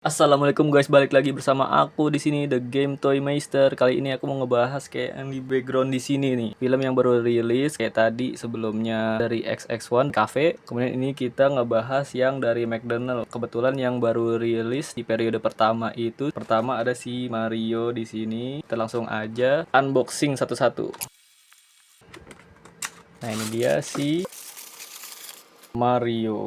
Assalamualaikum guys, balik lagi bersama aku di sini The Game Toy Meister. Kali ini aku mau ngebahas kayak yang di background di sini nih. Film yang baru rilis kayak tadi sebelumnya dari XX1 Cafe. Kemudian ini kita ngebahas yang dari McDonald. Kebetulan yang baru rilis di periode pertama itu pertama ada si Mario di sini. Kita langsung aja unboxing satu-satu. Nah, ini dia si Mario,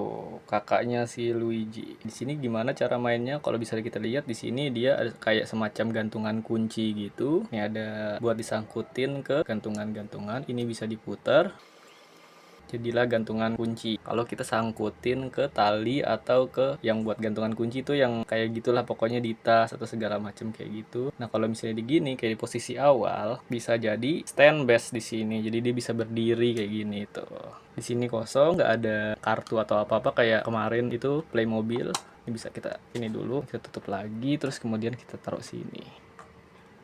kakaknya si Luigi. Di sini gimana cara mainnya? Kalau bisa kita lihat di sini dia ada kayak semacam gantungan kunci gitu. Ini ada buat disangkutin ke gantungan-gantungan. Ini bisa diputar. Jadilah gantungan kunci. Kalau kita sangkutin ke tali atau ke yang buat gantungan kunci itu yang kayak gitulah pokoknya di tas atau segala macam kayak gitu. Nah, kalau misalnya digini kayak di posisi awal bisa jadi stand base di sini. Jadi dia bisa berdiri kayak gini tuh. Di sini kosong, nggak ada kartu atau apa-apa kayak kemarin itu Playmobil. Ini bisa kita ini dulu, kita tutup lagi terus kemudian kita taruh sini.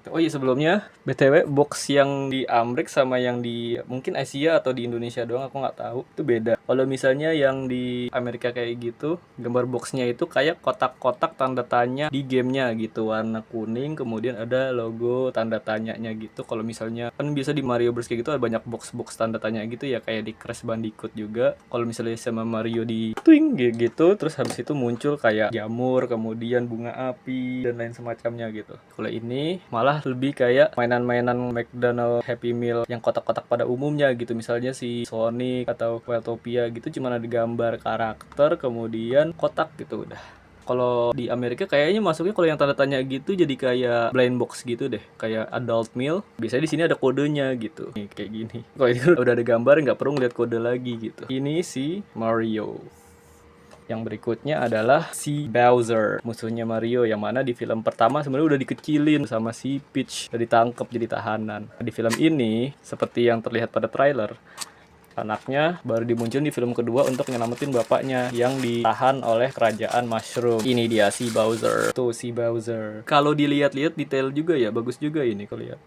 Oh iya, sebelumnya BTW box yang di Amrik sama yang di mungkin Asia atau di Indonesia doang aku nggak tahu itu beda. Kalau misalnya yang di Amerika kayak gitu, gambar boxnya itu kayak kotak-kotak tanda tanya di gamenya gitu, warna kuning kemudian ada logo tanda tanyanya gitu. Kalau misalnya kan biasa di Mario Bros kayak gitu ada banyak box-box tanda tanya gitu ya, kayak di Crash Bandicoot juga. Kalau misalnya sama Mario di twing gitu, terus habis itu muncul kayak jamur, kemudian bunga api dan lain semacamnya gitu. Kalau ini malah lebih kayak mainan-mainan McDonald Happy Meal yang kotak-kotak pada umumnya gitu. Misalnya si Sonic atau Weltopia gitu cuma ada gambar karakter kemudian kotak gitu udah. Kalau di Amerika kayaknya masuknya kalau yang tanda tanya gitu jadi kayak blind box gitu deh, kayak adult meal. Biasanya di sini ada kodenya gitu. Nih kayak gini. Kalau ini udah ada gambar nggak perlu ngeliat kode lagi gitu. Ini si Mario. Yang berikutnya adalah si Bowser, musuhnya Mario, yang mana di film pertama sebenarnya udah dikecilin sama si Peach, udah ditangkap jadi tahanan. Di film ini, seperti yang terlihat pada trailer, anaknya baru dimunculin di film kedua untuk nyelamatin bapaknya yang ditahan oleh kerajaan Mushroom. Ini dia si Bowser. Tuh si Bowser. Kalau dilihat-lihat detail juga ya, bagus juga ini kalau lihat.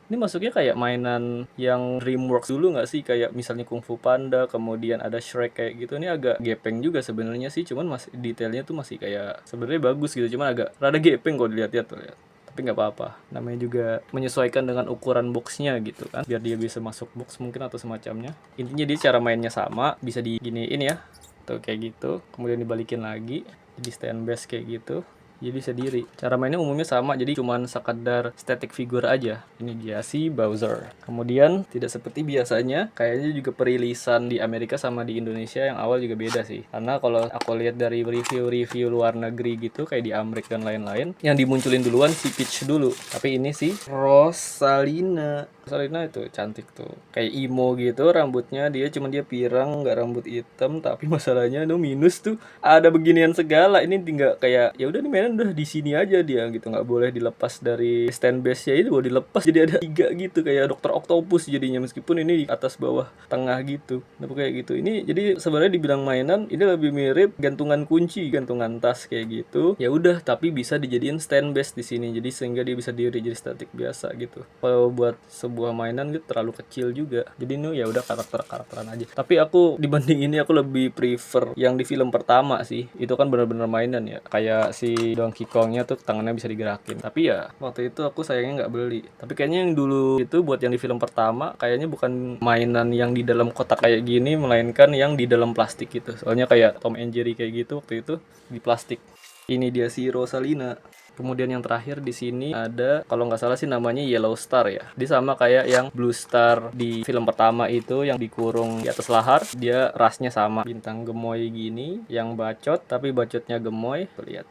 Ini masuknya kayak mainan yang DreamWorks dulu nggak sih? Kayak misalnya Kung Fu Panda, kemudian ada Shrek kayak gitu. Ini agak gepeng juga sebenarnya sih, cuman masih detailnya tuh masih kayak sebenarnya bagus gitu, cuman agak rada gepeng kalau dilihat-lihat tuh lihat. Tapi nggak apa-apa, namanya juga menyesuaikan dengan ukuran boxnya gitu kan, biar dia bisa masuk box mungkin atau semacamnya. Intinya dia cara mainnya sama, bisa diginiin ya, tuh kayak gitu. Kemudian dibalikin lagi, jadi stand base kayak gitu. Jadi bisa diri. Cara mainnya umumnya sama, jadi cuman sekadar static figure aja. Ini dia si Bowser. Kemudian tidak seperti biasanya, kayaknya juga perilisan di Amerika sama di Indonesia yang awal juga beda sih. Karena kalau aku lihat dari review-review luar negeri gitu, kayak di Amerika dan lain-lain, yang dimunculin duluan si Peach dulu. Tapi ini si Rosalina. Rosalina itu cantik tuh, kayak emo gitu rambutnya, dia pirang nggak rambut hitam, tapi masalahnya tuh minus tuh ada beginian segala. Ini tinggal kayak ya udah nih mainan udah di sini aja dia gitu, nggak boleh dilepas dari stand base nya, itu boleh dilepas jadi ada 3 gitu kayak Dokter Octopus jadinya, meskipun ini di atas bawah tengah gitu. Nah kayak gitu, ini jadi sebenarnya dibilang mainan ini lebih mirip gantungan kunci, gantungan tas kayak gitu ya udah, tapi bisa dijadiin stand base di sini, jadi sehingga dia bisa diri jadi statik biasa gitu. Kalau buat sebuah mainan gitu terlalu kecil juga, jadi ini ya udah karakteran aja. Tapi aku dibanding ini aku lebih prefer yang di film pertama sih. Itu kan bener-bener mainan ya, kayak si Donkey Kongnya tuh tangannya bisa digerakin. Tapi ya waktu itu aku sayangnya nggak beli. Tapi kayaknya yang dulu itu buat yang di film pertama kayaknya bukan mainan yang di dalam kotak kayak gini, melainkan yang di dalam plastik gitu. Soalnya kayak Tom and Jerry kayak gitu waktu itu di plastik. Ini dia si Rosalina. Kemudian yang terakhir di sini ada, kalau nggak salah sih namanya Yellow Star ya. Dia sama kayak yang Blue Star di film pertama itu yang dikurung di atas lahar. Dia rasnya sama, bintang gemoy gini, yang bacot tapi bacotnya gemoy. Tuh lihat.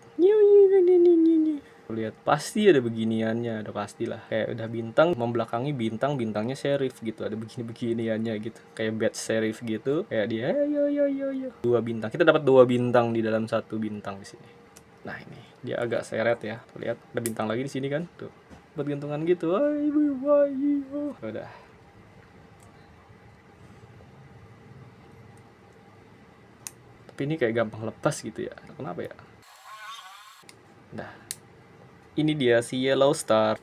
Lihat pasti ada beginiannya, udah pastilah. Kayak udah bintang membelakangi bintang, bintangnya sheriff gitu. Ada beginiannya gitu. Kayak badge sheriff gitu. Kayak dia yo. 2 bintang. Kita dapat 2 bintang di dalam 1 bintang di sini. Nah ini dia agak seret ya, tuh lihat ada bintang lagi di sini kan, tuh buat gantungan gitu. Udah. Tapi ini kayak gampang lepas gitu ya, kenapa ya? Nah, ini dia si Yellow Star.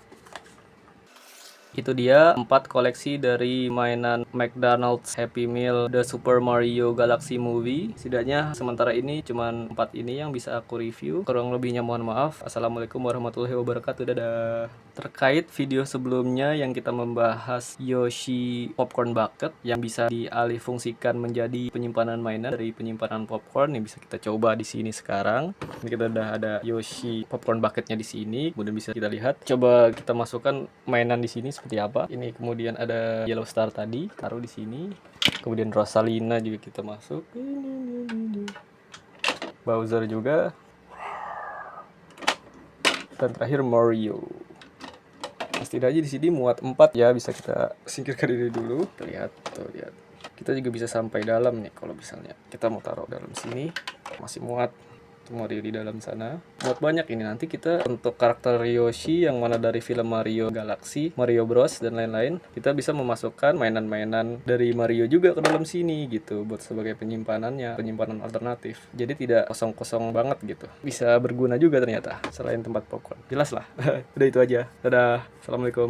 Itu dia 4 koleksi dari mainan McDonald's Happy Meal The Super Mario Galaxy Movie. Setidaknya sementara ini cuman 4 ini yang bisa aku review. Kurang lebihnya mohon maaf. Assalamualaikum warahmatullahi wabarakatuh. Dadah. Terkait video sebelumnya yang kita membahas Yoshi Popcorn Bucket yang bisa dialih fungsikan menjadi penyimpanan mainan dari penyimpanan popcorn, yang bisa kita coba di sini sekarang. Ini kita udah ada Yoshi Popcorn Bucketnya di sini. Kemudian bisa kita lihat. Coba kita masukkan mainan di sini seperti apa. Ini kemudian ada Yellow Star tadi, taruh di sini. Kemudian Rosalina juga kita masuk. Bowser juga. Dan terakhir Mario. Setidaknya di sini muat 4 ya, bisa kita singkirkan ini dulu. Kita lihat, tuh lihat. Kita juga bisa sampai dalam nih kalau misalnya kita mau taruh dalam sini. Masih muat. Mario di dalam sana. Muat banyak ini. Nanti kita untuk karakter Yoshi yang mana dari film Mario Galaxy, Mario Bros dan lain-lain, kita bisa memasukkan mainan-mainan dari Mario juga ke dalam sini gitu, buat sebagai penyimpanannya, penyimpanan alternatif. Jadi tidak kosong-kosong banget gitu. Bisa berguna juga ternyata selain tempat popcorn. Jelas lah. Udah itu aja. Dadah. Assalamualaikum.